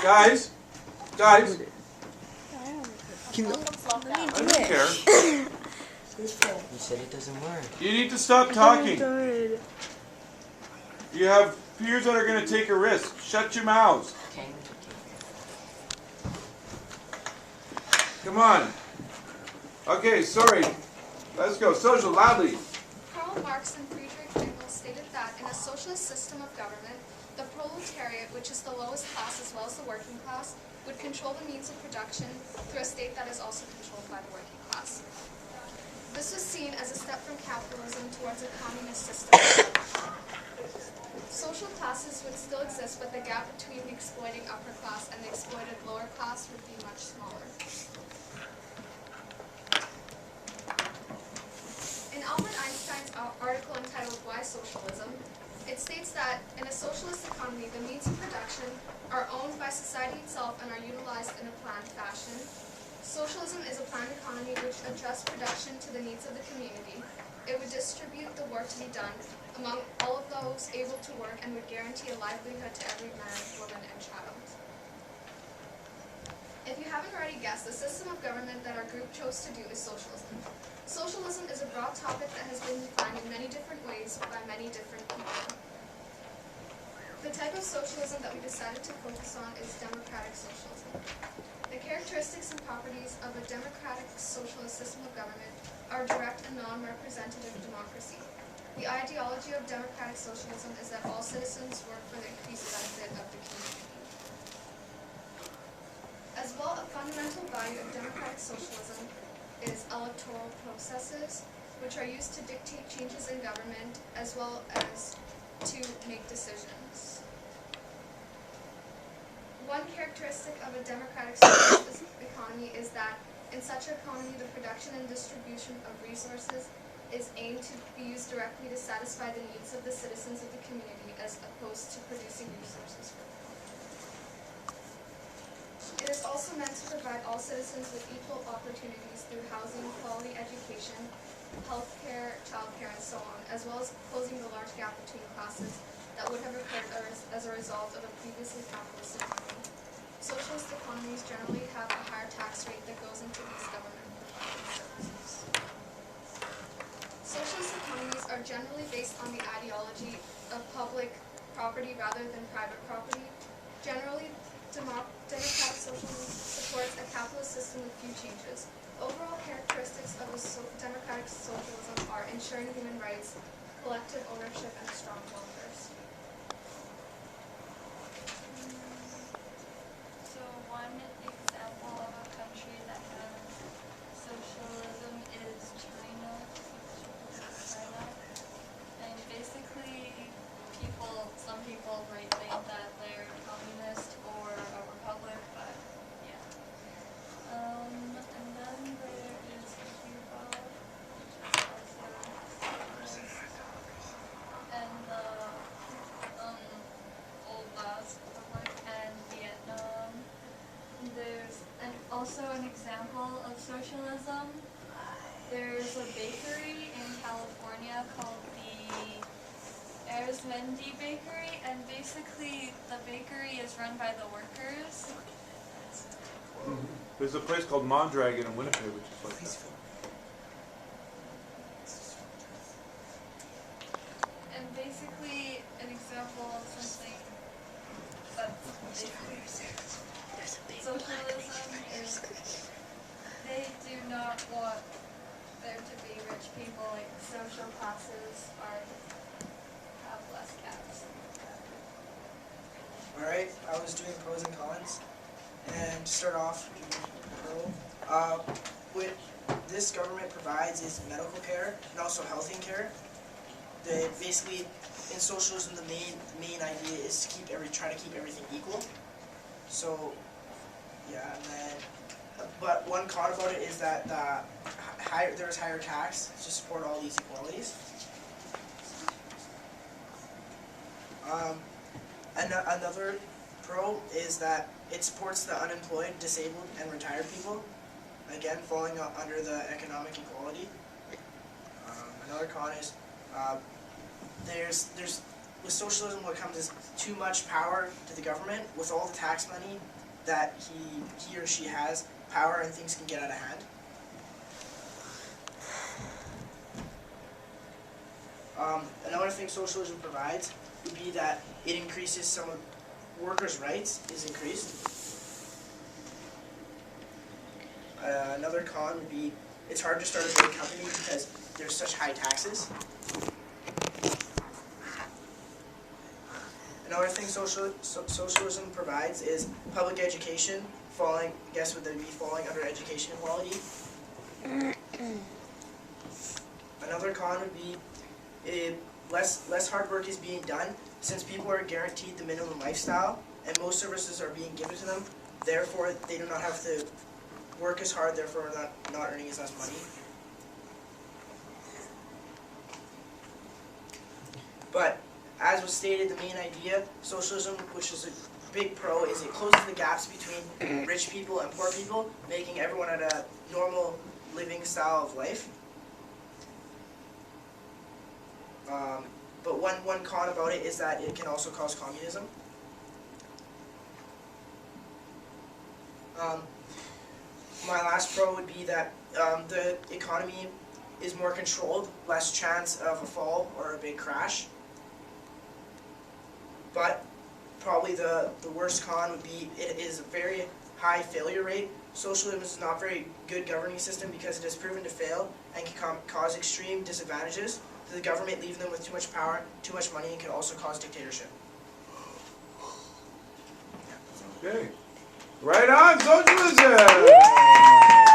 Guys, guys, Let me I do don't it. care. You said it doesn't work. You need to stop talking. You have peers that are going to take a risk. Shut your mouths. Okay. Come on. Okay, sorry. Let's go. Social, loudly. Karl Marx and Friedrich Engels stated that in a socialist system of government, the proletariat, which is the lowest class as well as the working class, would control the means of production through a state that is also controlled by the working class. This was seen as a step from capitalism towards a communist system. Social classes would still exist, but the gap between the exploiting upper class and the exploited lower class would be much smaller. In Albert Einstein's article entitled Why Socialism, it states that in a socialist economy, the means of production are owned by society itself and are utilized in a planned fashion. Socialism is a planned economy which adjusts production to the needs of the community. It would distribute the work to be done among all of those able to work and would guarantee a livelihood to every man, woman, and child. If you haven't already guessed, the system of government that our group chose to do is socialism. Socialism is a broad topic that has been defined in many different ways by many different people. The type of socialism that we decided to focus on is democratic socialism. The characteristics and properties of a democratic socialist system of government are direct and non-representative democracy. The ideology of democratic socialism is that all citizens work for the increased benefit of the community. As well, a fundamental value of democratic socialism is electoral processes, which are used to dictate changes in government as well as to make decisions. One characteristic of a democratic socialist economy is that in such an economy, the production and distribution of resources is aimed to be used directly to satisfy the needs of the citizens of the community as opposed to producing resources for them. It is also meant to provide all citizens with equal opportunities through housing, quality education, healthcare, childcare, and so on, as well as closing the large gap between classes that would have occurred as a result of a previously capitalist economy. Socialist economies generally have a higher tax rate that goes into these government-provided services. Socialist economies are generally based on the ideology of public property rather than private property. Generally, democratic socialism supports a capitalist system with few changes. Overall characteristics of a democratic socialism are ensuring human rights, collective ownership, and a strong welfare state. So one example of a country that has socialism is China. And basically some people might think that they're communist or a republic, but yeah. And then there is Cuba, which is also and the old Laos Republic, and Vietnam. There's also an example of socialism. There's a bakery in California called the Arizmendi Bakery, and basically the bakery is run by the workers. There's a place called Mondragon in Winnipeg, which is like that. And basically an example of something that's basically socialism is they do not want there to be rich people, like social classes have less caps. Alright, I was doing pros and cons. And to start off, what this government provides is medical care and also health care. Basically, in socialism, the main idea is to try to keep everything equal. So, yeah, and then, but one con about it is that there's higher tax to support all these equalities. Another pro is that it supports the unemployed, disabled, and retired people, again falling under the economic equality. Another con is there's with socialism, what comes is too much power to the government. With all the tax money that he or she has, power and things can get out of hand. Another thing socialism provides would be that it increases some of workers' rights is increased. Another con would be it's hard to start a big company because there's such high taxes. Another thing socialism provides is public education, falling, guess would they be falling under education equality? Another con would be less hard work is being done since people are guaranteed the minimum lifestyle and most services are being given to them. Therefore, they do not have to work as hard, therefore not earning as much money. But as was stated, the main idea, socialism, which is a big pro, is it closes the gaps between rich people and poor people, making everyone at a normal living style of life. But one con about it is that it can also cause communism. My last pro would be that the economy is more controlled, less chance of a fall or a big crash. But probably the worst con would be it is a very high failure rate. Socialism is not a very good governing system because it has proven to fail and can cause extreme disadvantages to the government, leaving them with too much power, too much money, and can also cause dictatorship. Okay. Right on, socialism!